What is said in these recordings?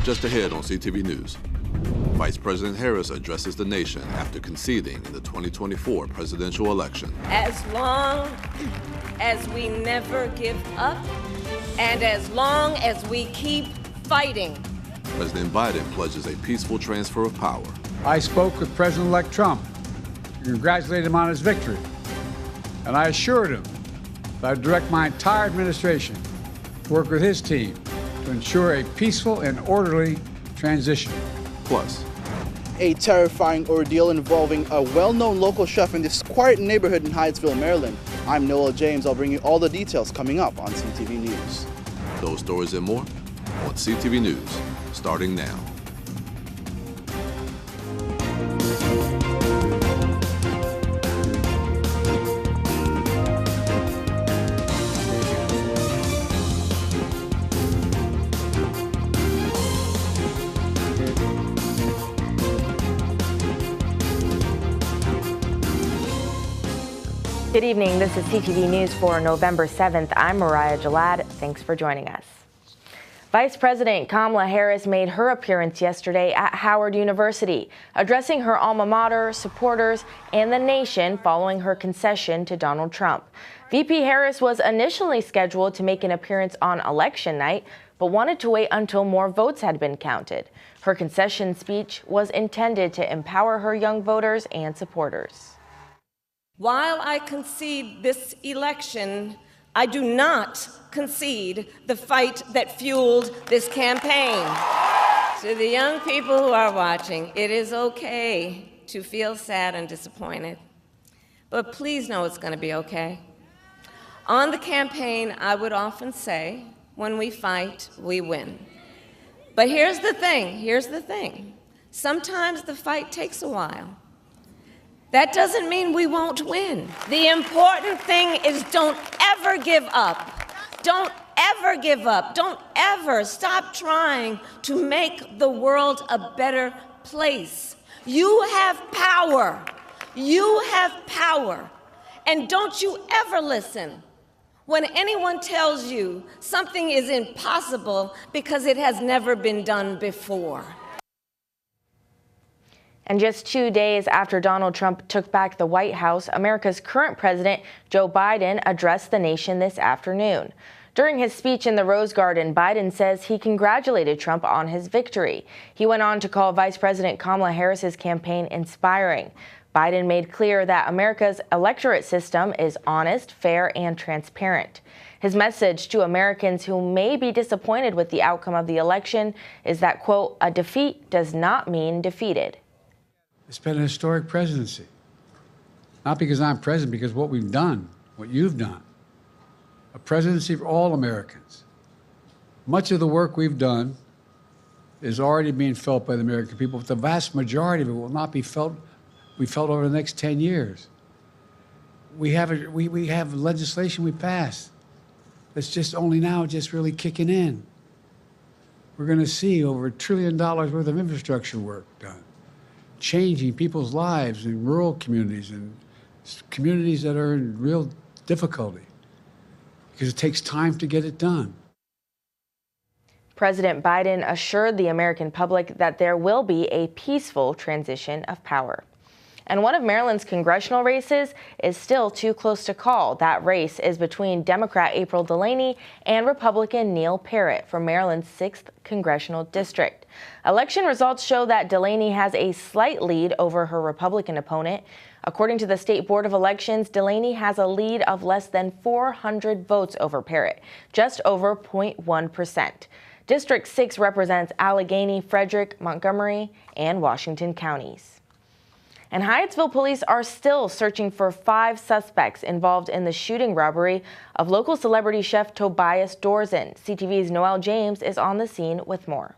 Just ahead on CTV News, Vice President Harris addresses the nation after conceding in the 2024 presidential election. As long as we never give up and as long as we keep fighting. President Biden pledges a peaceful transfer of power. I spoke with President-elect Trump, congratulated him on his victory, and I assured him that I would direct my entire administration to work with his team to ensure a peaceful and orderly transition. Plus, a terrifying ordeal involving a well-known local chef in this quiet neighborhood in Hyattsville, Maryland. I'm Noel James. I'll bring you all the details coming up on CTV News. those stories and more on CTV News, starting now. Good evening. This is CTV News for November 7th. I'm Mariah Jalad. Thanks for joining us. Vice President Kamala Harris made her appearance yesterday at Howard University, addressing her alma mater, supporters, and the nation following her concession to Donald Trump. VP Harris was initially scheduled to make an appearance on election night, but wanted to wait until more votes had been counted. Her concession speech was intended to empower her young voters and supporters. While I concede this election, I do not concede the fight that fueled this campaign. To the young people who are watching, it is okay to feel sad and disappointed, but please know it's going to be okay. On the campaign, I would often say, when we fight, we win. But here's the thing. Sometimes the fight takes a while. That doesn't mean we won't win. The important thing is don't ever give up. Don't ever give up. Don't ever stop trying to make the world a better place. You have power. You have power. And don't you ever listen when anyone tells you something is impossible because it has never been done before. And just 2 days after Donald Trump took back the White House, America's current president, Joe Biden, addressed the nation this afternoon. During his speech in the Rose Garden, Biden says he congratulated Trump on his victory. He went on to call Vice President Kamala Harris's campaign inspiring. Biden made clear that America's electorate system is honest, fair, and transparent. His message to Americans who may be disappointed with the outcome of the election is that, quote, a defeat does not mean defeated. It's been a historic presidency. Not because I'm president, because what we've done, what you've done. A presidency for all Americans. Much of the work we've done is already being felt by the American people, but the vast majority of it will not be felt over the next 10 years. We have legislation we passed that's just only now just really kicking in. We're going to see over $1 trillion worth of infrastructure work done, changing people's lives in rural communities and communities that are in real difficulty because it takes time to get it done. President Biden assured the American public that there will be a peaceful transition of power. And one of Maryland's congressional races is still too close to call. That race is between Democrat April Delaney and Republican Neil Parrott for Maryland's 6th congressional district. Election results show that Delaney has a slight lead over her Republican opponent. According to the State Board of Elections, Delaney has a lead of less than 400 votes over Parrott, just over 0.1%. District 6 represents Allegheny, Frederick, Montgomery, and Washington counties. And Hyattsville police are still searching for 5 suspects involved in the shooting robbery of local celebrity chef Tobias Dorzen. CTV's Noel James is on the scene with more.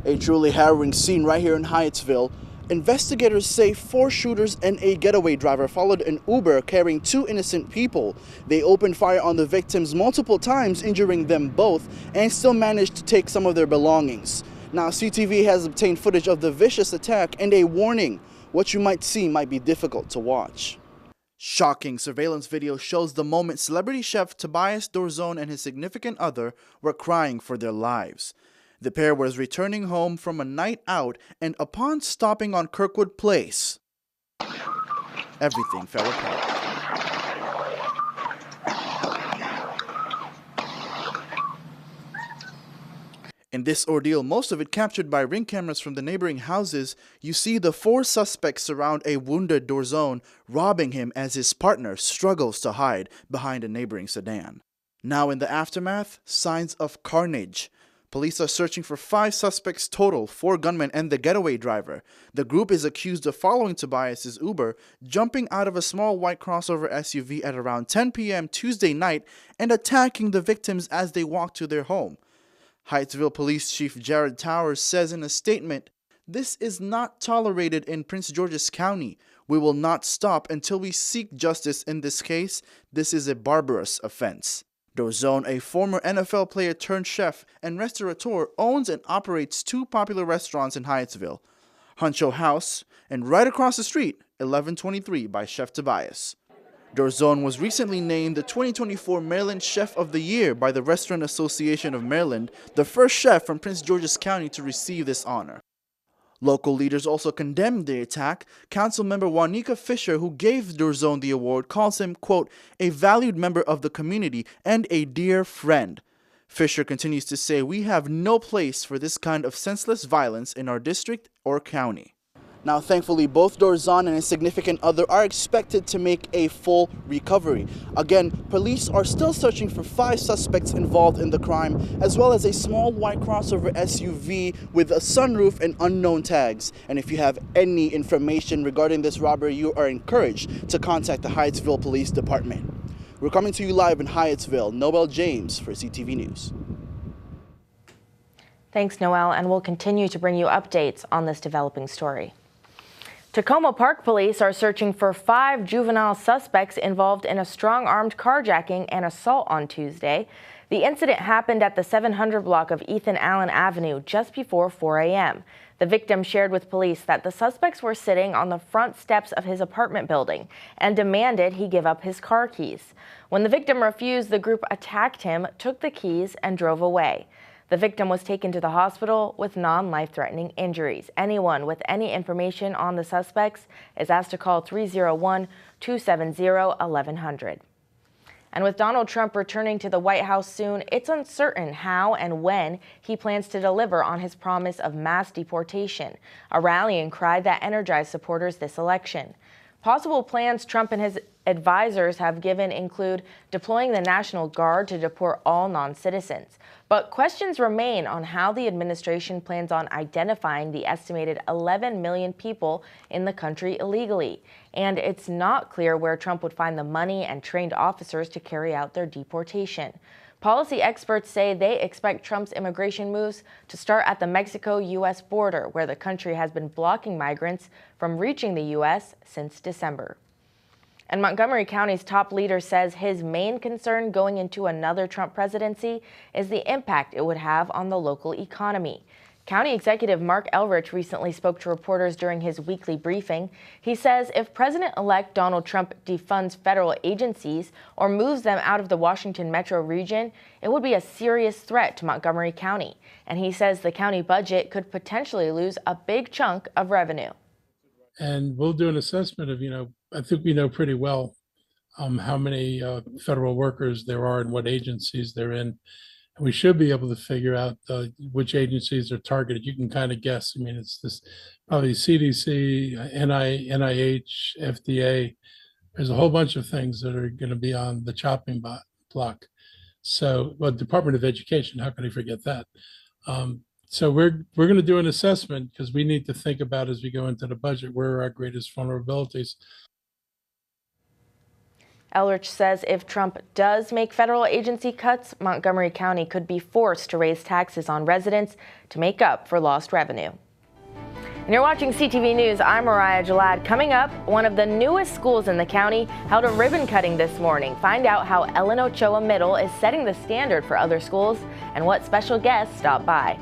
A truly harrowing scene right here in Hyattsville. Investigators say 4 shooters and a getaway driver followed an Uber carrying 2 innocent people. They opened fire on the victims multiple times, injuring them both, and still managed to take some of their belongings. Now, CTV has obtained footage of the vicious attack and a warning. What you might see might be difficult to watch. Shocking surveillance video shows the moment celebrity chef Tobias Dorzen and his significant other were crying for their lives. The pair was returning home from a night out, and upon stopping on Kirkwood Place, everything fell apart. In this ordeal, most of it captured by ring cameras from the neighboring houses, you see the 4 suspects surround a wounded Dorzon, robbing him as his partner struggles to hide behind a neighboring sedan. Now in the aftermath, signs of carnage. Police are searching for 5 suspects total, 4 gunmen and the getaway driver. The group is accused of following Tobias's Uber, jumping out of a small white crossover SUV at around 10 p.m. Tuesday night and attacking the victims as they walked to their home. Hyattsville Police Chief Jared Towers says in a statement, "This is not tolerated in Prince George's County. We will not stop until we seek justice in this case. This is a barbarous offense." Dorzon, a former NFL player turned chef and restaurateur, owns and operates 2 popular restaurants in Hyattsville, Huncho House and right across the street, 1123 by Chef Tobias. Dorzon was recently named the 2024 Maryland Chef of the Year by the Restaurant Association of Maryland, the first chef from Prince George's County to receive this honor. Local leaders also condemned the attack. Councilmember Juanica Fisher, who gave Dorzon the award, calls him, quote, "a valued member of the community and a dear friend." Fisher continues to say, "We have no place for this kind of senseless violence in our district or county." Now, thankfully, both Dorzon and his significant other are expected to make a full recovery. Again, police are still searching for 5 suspects involved in the crime, as well as a small white crossover SUV with a sunroof and unknown tags. And if you have any information regarding this robbery, you are encouraged to contact the Hyattsville Police Department. We're coming to you live in Hyattsville. Noel James for CTV News. Thanks, Noel, and we'll continue to bring you updates on this developing story. Tacoma Park police are searching for 5 juvenile suspects involved in a strong-armed carjacking and assault on Tuesday. The incident happened at the 700 block of Ethan Allen Avenue just before 4 a.m. The victim shared with police that the suspects were sitting on the front steps of his apartment building and demanded he give up his car keys. When the victim refused, the group attacked him, took the keys, and drove away. The victim was taken to the hospital with non-life-threatening injuries. Anyone with any information on the suspects is asked to call 301-270-1100. And with Donald Trump returning to the White House soon, it's uncertain how and when he plans to deliver on his promise of mass deportation, a rallying cry that energized supporters this election. Possible plans Trump and his advisors have given include deploying the National Guard to deport all non-citizens. But questions remain on how the administration plans on identifying the estimated 11 million people in the country illegally. And it's not clear where Trump would find the money and trained officers to carry out their deportation. Policy experts say they expect Trump's immigration moves to start at the Mexico-U.S. border, where the country has been blocking migrants from reaching the U.S. since December. And Montgomery County's top leader says his main concern going into another Trump presidency is the impact it would have on the local economy. County Executive Mark Elrich recently spoke to reporters during his weekly briefing. He says if President-elect Donald Trump defunds federal agencies or moves them out of the Washington metro region, it would be a serious threat to Montgomery County. And he says the county budget could potentially lose a big chunk of revenue. And we'll do an assessment of, I think we know pretty well how many federal workers there are and what agencies they're in. And we should be able to figure out which agencies are targeted. You can kind of guess. I mean, it's this probably CDC, NIH, FDA. There's a whole bunch of things that are going to be on the chopping block. So, well, Department of Education, how can I forget that? So we're going to do an assessment because we need to think about as we go into the budget where are our greatest vulnerabilities. Elrich says if Trump does make federal agency cuts, Montgomery County could be forced to raise taxes on residents to make up for lost revenue. And you're watching CTV News. I'm Mariah Jalad. Coming up, one of the newest schools in the county held a ribbon cutting this morning. Find out how Ellen Ochoa Middle is setting the standard for other schools and what special guests stop by.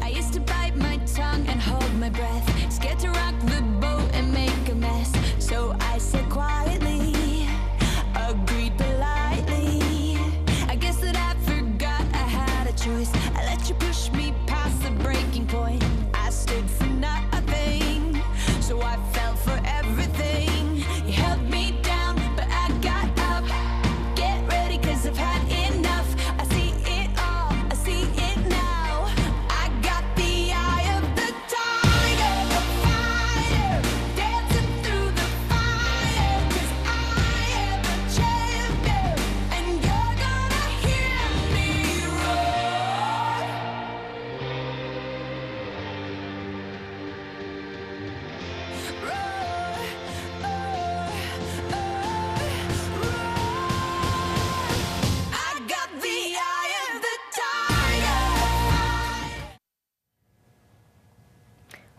I used to bite my tongue and hold my breath, scared to rock the boat and make a mess. So I said quietly, agreed politely. I guess that I forgot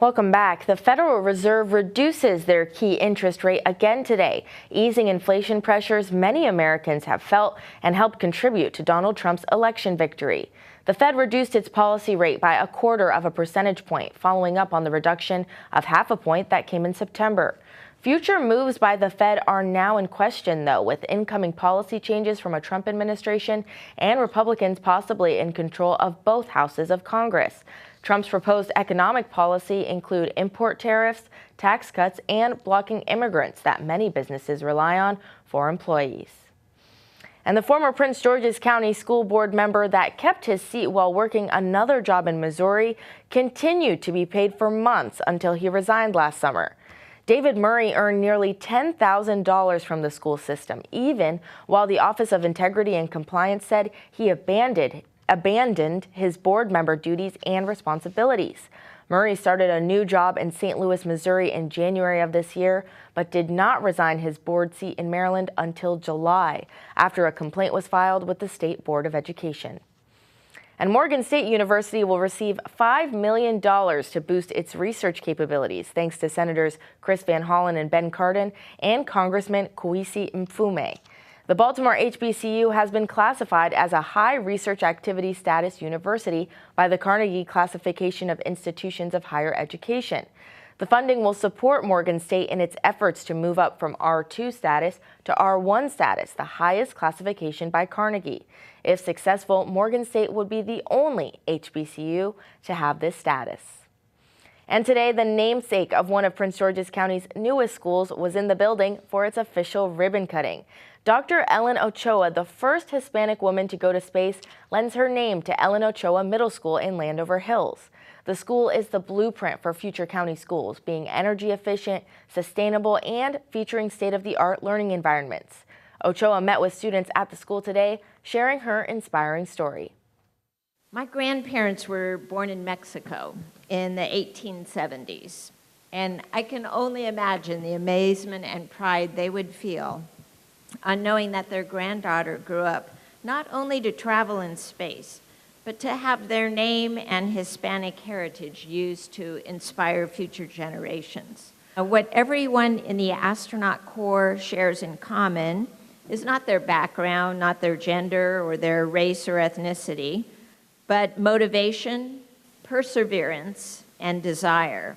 Welcome back. The Federal Reserve reduces their key interest rate again today, easing inflation pressures many Americans have felt and helped contribute to Donald Trump's election victory. The Fed reduced its policy rate by 0.25 percentage point, following up on the reduction of 0.5 point that came in September. Future moves by the Fed are now in question, though, with incoming policy changes from a Trump administration and Republicans possibly in control of both houses of Congress. Trump's proposed economic policy include import tariffs, tax cuts, and blocking immigrants that many businesses rely on for employees. And the former Prince George's County School Board member that kept his seat while working another job in Missouri continued to be paid for months until he resigned last summer. David Murray earned nearly $10,000 from the school system, even while the Office of Integrity and Compliance said he abandoned his board member duties and responsibilities. Murray started a new job in St. Louis, Missouri in January of this year, but did not resign his board seat in Maryland until July, after a complaint was filed with the State Board of Education. And Morgan State University will receive $5 million to boost its research capabilities, thanks to Senators Chris Van Hollen and Ben Cardin and Congressman Kwesi Mfume. The Baltimore HBCU has been classified as a high research activity status university by the Carnegie Classification of Institutions of Higher Education. The funding will support Morgan State in its efforts to move up from R2 status to R1 status, the highest classification by Carnegie. If successful, Morgan State would be the only HBCU to have this status. And today, the namesake of one of Prince George's County's newest schools was in the building for its official ribbon cutting. Dr. Ellen Ochoa, the first Hispanic woman to go to space, lends her name to Ellen Ochoa Middle School in Landover Hills. The school is the blueprint for future county schools, being energy efficient, sustainable, and featuring state-of-the-art learning environments. Ochoa met with students at the school today, sharing her inspiring story. My grandparents were born in Mexico in the 1870s, and I can only imagine the amazement and pride they would feel on knowing that their granddaughter grew up not only to travel in space, but to have their name and Hispanic heritage used to inspire future generations. What everyone in the astronaut corps shares in common is not their background, not their gender or their race or ethnicity, but motivation, perseverance, and desire,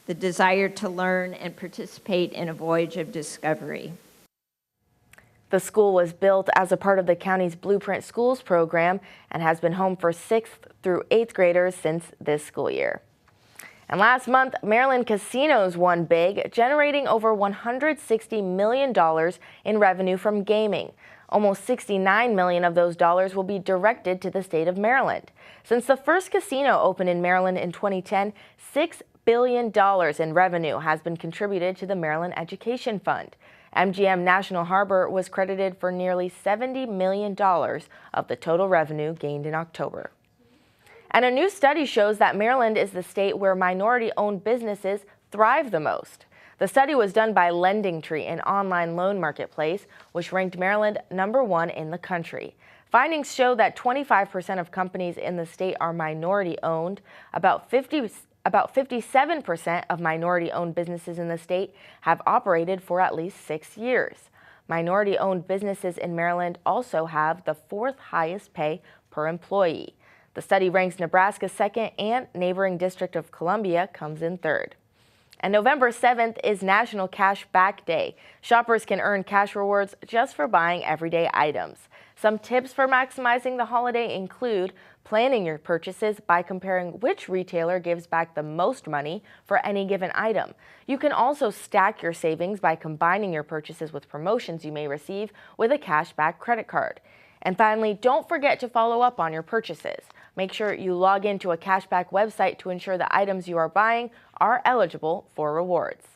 the desire to learn and participate in a voyage of discovery. The school was built as a part of the county's Blueprint Schools program and has been home for 6th through 8th graders since this school year. And last month, Maryland casinos won big, generating over $160 million in revenue from gaming. Almost $69 million of those dollars will be directed to the state of Maryland. Since the first casino opened in Maryland in 2010, $6 billion in revenue has been contributed to the Maryland Education Fund. MGM National Harbor was credited for nearly $70 million of the total revenue gained in October. And a new study shows that Maryland is the state where minority-owned businesses thrive the most. The study was done by LendingTree, an online loan marketplace, which ranked Maryland #1 in the country. Findings show that 25% of companies in the state are minority-owned. About 57% of minority-owned businesses in the state have operated for at least 6 years. Minority-owned businesses in Maryland also have the 4th highest pay per employee. The study ranks Nebraska 2nd and neighboring District of Columbia comes in 3rd. And November 7th is National Cash Back Day. Shoppers can earn cash rewards just for buying everyday items. Some tips for maximizing the holiday include planning your purchases by comparing which retailer gives back the most money for any given item. You can also stack your savings by combining your purchases with promotions you may receive with a cashback credit card. And finally, don't forget to follow up on your purchases. Make sure you log into a cashback website to ensure the items you are buying are eligible for rewards.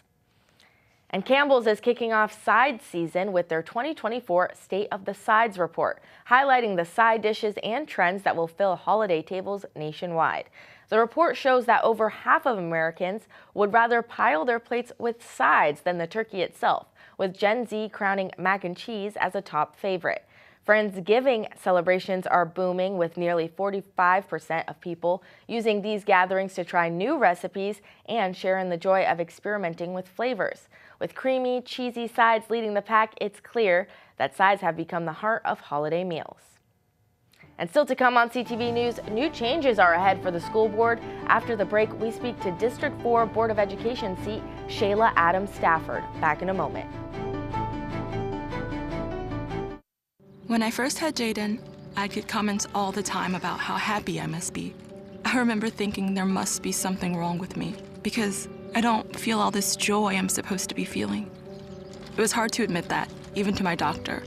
And Campbell's is kicking off side season with their 2024 State of the Sides report, highlighting the side dishes and trends that will fill holiday tables nationwide. The report shows that over half of Americans would rather pile their plates with sides than the turkey itself, with Gen Z crowning mac and cheese as a top favorite. Friendsgiving celebrations are booming, with nearly 45% of people using these gatherings to try new recipes and share in the joy of experimenting with flavors. With creamy, cheesy sides leading the pack, it's clear that sides have become the heart of holiday meals. And still to come on CTV News, new changes are ahead for the school board. After the break, we speak to District 4 Board of Education seat Shayla Adams Stafford. Back in a moment. When I first had Jaden, I'd get comments all the time about how happy I must be. I remember thinking there must be something wrong with me because I don't feel all this joy I'm supposed to be feeling. It was hard to admit that, even to my doctor,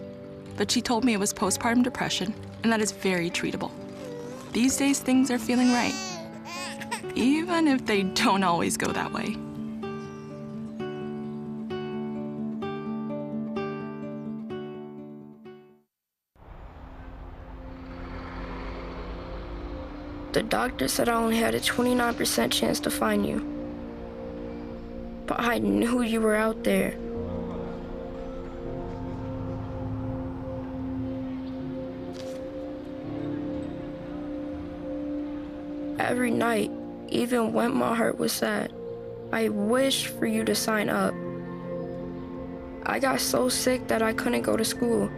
but she told me it was postpartum depression and that is very treatable. These days, things are feeling right, even if they don't always go that way. The doctor said I only had a 29% chance to find you. But I knew you were out there. Every night, even when my heart was sad, I wished for you to sign up. I got so sick that I couldn't go to school,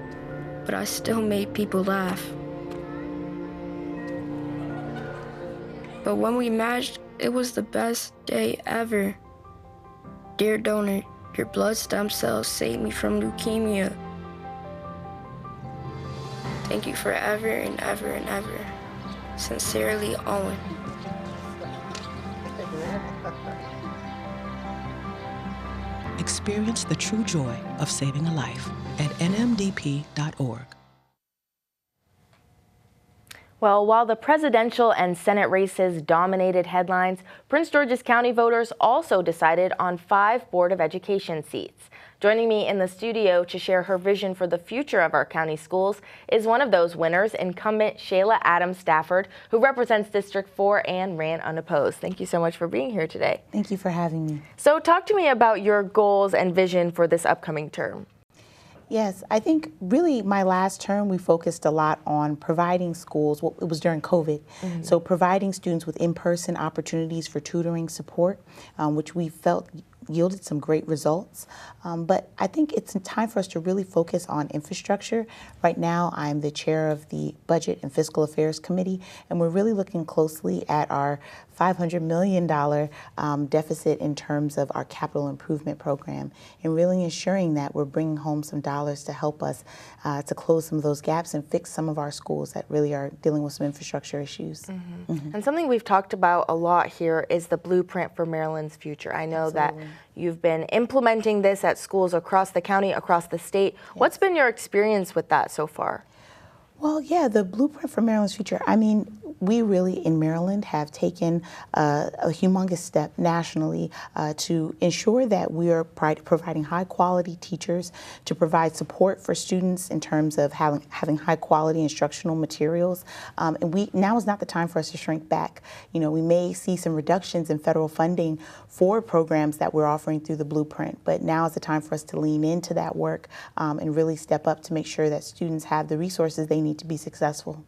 but I still made people laugh. But when we matched, it was the best day ever. Dear donor, your blood stem cells saved me from leukemia. Thank you forever and ever and ever. Sincerely, Owen. Experience the true joy of saving a life at nmdp.org. Well, while the presidential and Senate races dominated headlines, Prince George's County voters also decided on 5 Board of Education seats. Joining me in the studio to share her vision for the future of our county schools is one of those winners, incumbent Shayla Adams Stafford, who represents District 4 and ran unopposed. Thank you so much for being here today. Thank you for having me. So talk to me about your goals and vision for this upcoming term. Yes, I think really my last term we focused a lot on providing schools, well, it was during COVID, so providing students with in-person opportunities for tutoring support, which we felt yielded some great results. But I think it's time for us to really focus on infrastructure. Right now, I'm the chair of the Budget and Fiscal Affairs Committee, and we're really looking closely at our $500 million deficit in terms of our capital improvement program, and really ensuring that we're bringing home some dollars to help us to close some of those gaps and fix some of our schools that really are dealing with some infrastructure issues. And something we've talked about a lot here is the blueprint for Maryland's future. I know that you've been implementing this at schools across the county, across the state. What's been your experience with that so far? Well, yeah, the blueprint for Maryland's future, I mean, we really in Maryland have taken a humongous step nationally to ensure that we are providing high quality teachers, to provide support for students in terms of having high quality instructional materials. And now is not the time for us to shrink back. You know, we may see some reductions in federal funding for programs that we're offering through the blueprint, but now is the time for us to lean into that work and really step up to make sure that students have the resources they need to be successful.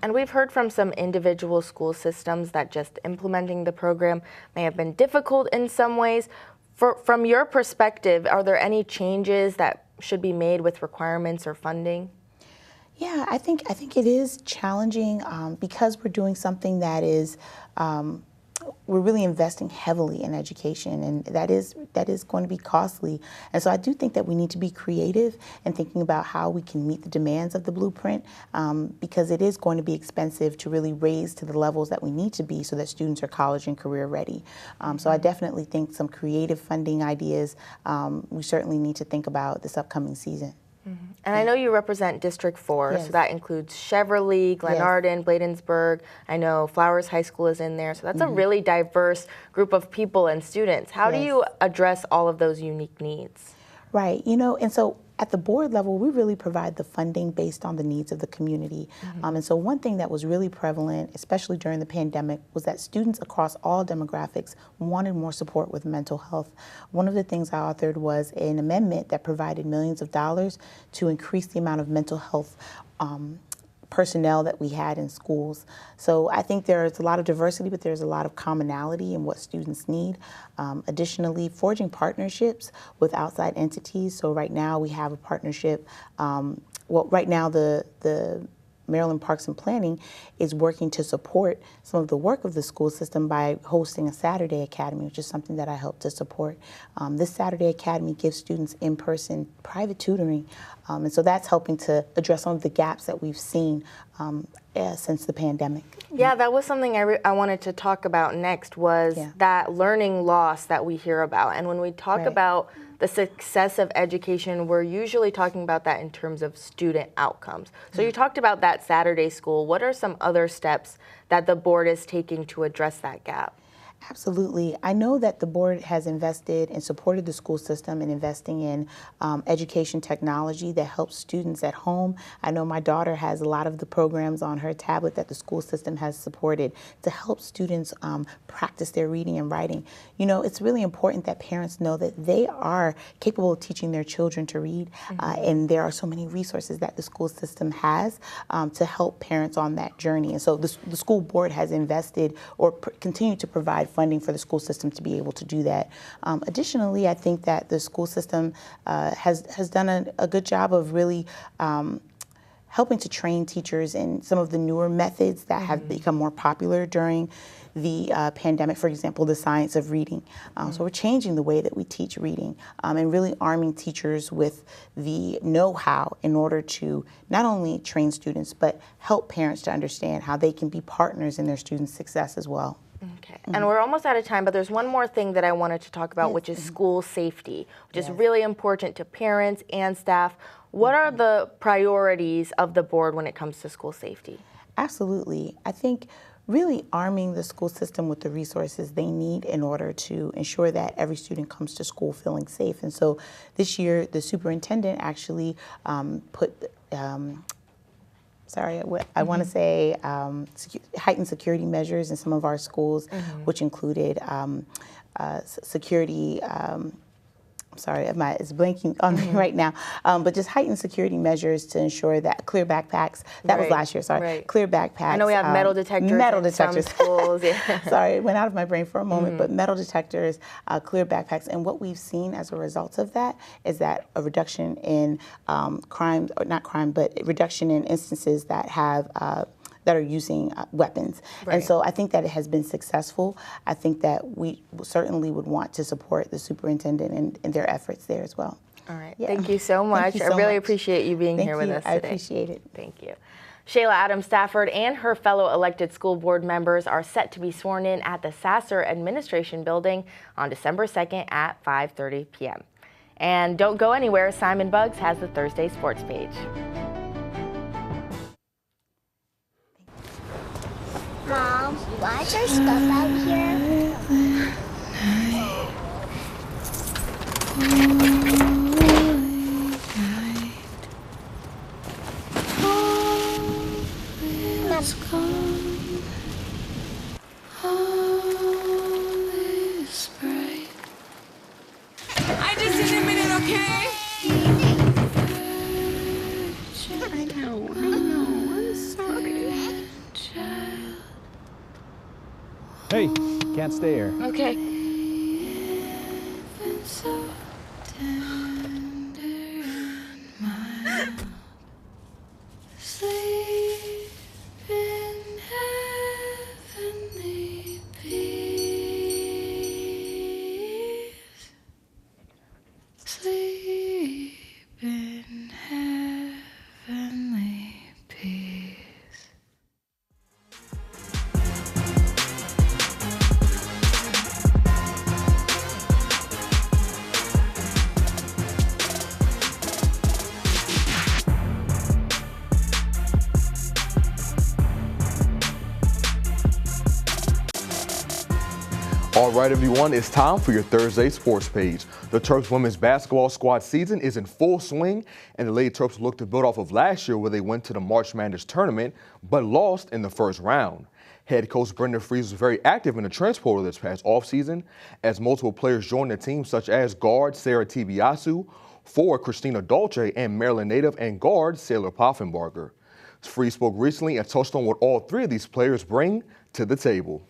And we've heard from some individual school systems that just implementing the program may have been difficult in some ways. From your perspective, are there any changes that should be made with requirements or funding? Yeah, I think it is challenging because we're doing something that is we're really investing heavily in education, and that is going to be costly. And so I do think that we need to be creative in thinking about how we can meet the demands of the blueprint, because it is going to be expensive to really raise to the levels that we need to be so that students are college and career ready. So I definitely think some creative funding ideas we certainly need to think about this upcoming season. And I know you represent District 4, so that includes Cheverly, Glenarden, Bladensburg. I know Flowers High School is in there, so that's a really diverse group of people and students. How do you address all of those unique needs? Right, you know, and so at the board level, we really provide the funding based on the needs of the community. And so one thing that was really prevalent, especially during the pandemic, was that students across all demographics wanted more support with mental health. One of the things I authored was an amendment that provided millions of dollars to increase the amount of mental health personnel that we had in schools. So I think there's a lot of diversity, but there's a lot of commonality in what students need. Additionally, forging partnerships with outside entities. So right now we have a partnership. Right now the Maryland Parks and Planning is working to support some of the work of the school system by hosting a Saturday Academy, which is something that I help to support. This Saturday Academy gives students in-person private tutoring, and so that's helping to address some of the gaps that we've seen since the pandemic. Yeah, that was something I wanted to talk about next, was that learning loss that we hear about. And when we talk about the success of education, we're usually talking about that in terms of student outcomes. So you talked about that Saturday school. What are some other steps that the board is taking to address that gap? Absolutely. I know that the board has invested and supported the school system in investing in education technology that helps students at home. I know my daughter has a lot of the programs on her tablet that the school system has supported to help students practice their reading and writing. You know, it's really important that parents know that they are capable of teaching their children to read, and there are so many resources that the school system has to help parents on that journey. And so the school board has invested or continue to provide funding for the school system to be able to do that. Additionally, I think that the school system has done a good job of really helping to train teachers in some of the newer methods that have become more popular during the pandemic. For example, the science of reading. So we're changing the way that we teach reading and really arming teachers with the know-how in order to not only train students, but help parents to understand how they can be partners in their students' success as well. Okay, and we're almost out of time, but there's one more thing that I wanted to talk about, which is school safety, which is really important to parents and staff. What are the priorities of the board when it comes to school safety? Absolutely. I think really arming the school system with the resources they need in order to ensure that every student comes to school feeling safe. And so this year, the superintendent actually put I want to say heightened security measures in some of our schools, which included security. It's blanking on me right now, but just heightened security measures to ensure that clear backpacks, that was last year, clear backpacks. I know we have metal detectors in some schools. Sorry, it went out of my brain for a moment, but metal detectors, clear backpacks, and what we've seen as a result of that is that a reduction in crime, or not crime, but reduction in instances that have that are using weapons. And so I think that it has been successful. I think that we certainly would want to support the superintendent in their efforts there as well. All right. Thank you so much. I really appreciate you being here with us today. I appreciate it. Thank you. Shayla Adams Stafford and her fellow elected school board members are set to be sworn in at the Sasser Administration Building on December 2nd at 5:30 p.m. And don't go anywhere. Simon Buggs has the Thursday Sports page. Mom, why is there stuff out here? I just need a minute, okay? I know, I'm sorry. Hey, can't stay here. Okay. All right, everyone, it's time for your Thursday Sports page. The Terps women's basketball squad season is in full swing, and the Lady Terps look to build off of last year where they went to the March Madness tournament, but lost in the first round. Head coach Brenda Freese was very active in the transfer portal this past offseason, as multiple players joined the team, such as guard Sarah Tibiasu, forward Christina Dolce, and Maryland native and guard Sailor Poffenbarger. Free spoke recently and touched on what all three of these players bring to the table.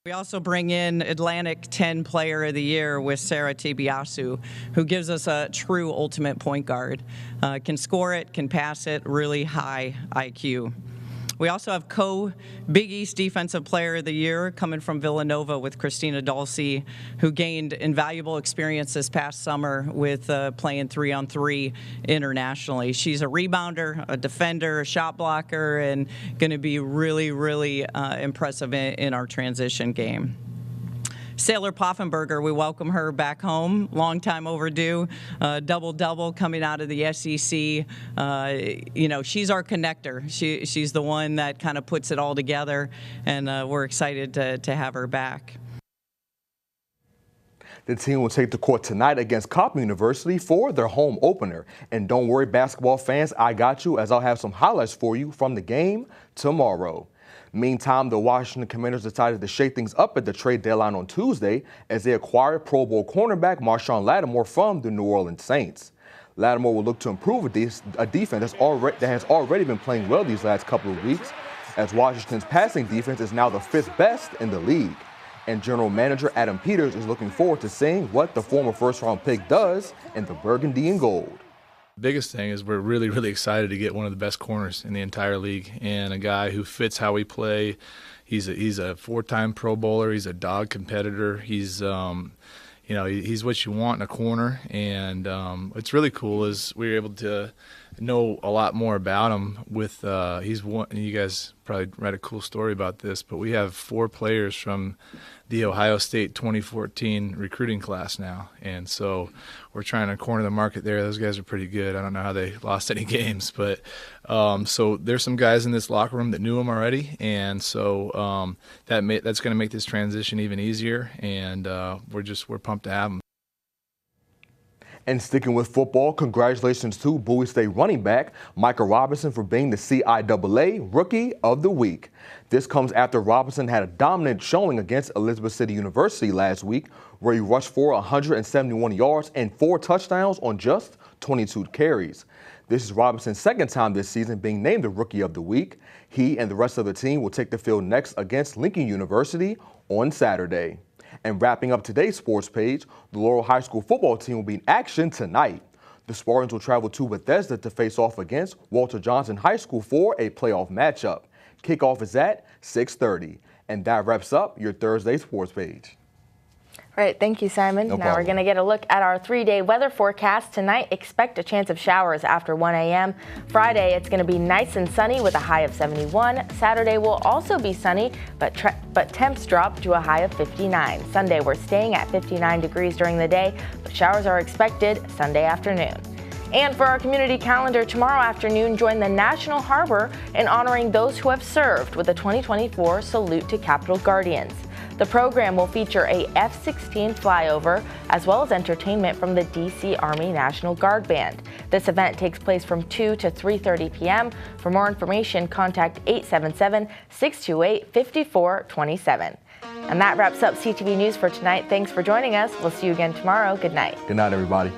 We also bring in Atlantic 10 Player of the Year with Sarah Tibiasu, who gives us a true ultimate point guard. Can score it, can pass it, really high IQ. We also have Big East Defensive Player of the Year coming from Villanova with Christina Dulce, who gained invaluable experience this past summer with playing 3-on-3 internationally. She's a rebounder, a defender, a shot blocker, and going to be really, really impressive in our transition game. Sailor Poffenberger, we welcome her back home. Long time overdue. Double-double coming out of the SEC. She's our connector. She's the one that kind of puts it all together, and we're excited to have her back. The team will take the court tonight against Coppin University for their home opener. And don't worry, basketball fans, I got you, as I'll have some highlights for you from the game tomorrow. Meantime, the Washington Commanders decided to shake things up at the trade deadline on Tuesday as they acquired Pro Bowl cornerback Marshawn Lattimore from the New Orleans Saints. Lattimore will look to improve a defense that has already been playing well these last couple of weeks, as Washington's passing defense is now the 5th best in the league. And General Manager Adam Peters is looking forward to seeing what the former first-round pick does in the burgundy and gold. The biggest thing is we're really, really excited to get one of the best corners in the entire league and a guy who fits how we play. He's a 4-time Pro Bowler. He's a dog competitor. He's he's what you want in a corner. And what's really cool is we were able to know a lot more about him with he's one. You guys probably read a cool story about this, but we have 4 players from the Ohio State 2014 recruiting class now, and so we're trying to corner the market there. Those guys are pretty good. I don't know how they lost any games, but so there's some guys in this locker room that knew him already, and so that's going to make this transition even easier, and we're pumped to have him. And sticking with football, congratulations to Bowie State running back Micah Robinson for being the CIAA Rookie of the Week. This comes after Robinson had a dominant showing against Elizabeth City University last week, where he rushed for 171 yards and 4 touchdowns on just 22 carries. This is Robinson's 2nd time this season being named the Rookie of the Week. He and the rest of the team will take the field next against Lincoln University on Saturday. And wrapping up today's sports page, the Laurel High School football team will be in action tonight. The Spartans will travel to Bethesda to face off against Walter Johnson High School for a playoff matchup. Kickoff is at 6:30. And that wraps up your Thursday sports page. All right, thank you, Simon. Now we're going to get a look at our 3-day weather forecast. Tonight, expect a chance of showers after 1 a.m. Friday, it's going to be nice and sunny with a high of 71. Saturday will also be sunny, but temps drop to a high of 59. Sunday, we're staying at 59 degrees during the day, but showers are expected Sunday afternoon. And for our community calendar, tomorrow afternoon, join the National Harbor in honoring those who have served with the 2024 Salute to Capitol Guardians. The program will feature a F-16 flyover as well as entertainment from the D.C. Army National Guard Band. This event takes place from 2 to 3:30 p.m. For more information, contact 877-628-5427. And that wraps up CTV News for tonight. Thanks for joining us. We'll see you again tomorrow. Good night. Good night, everybody.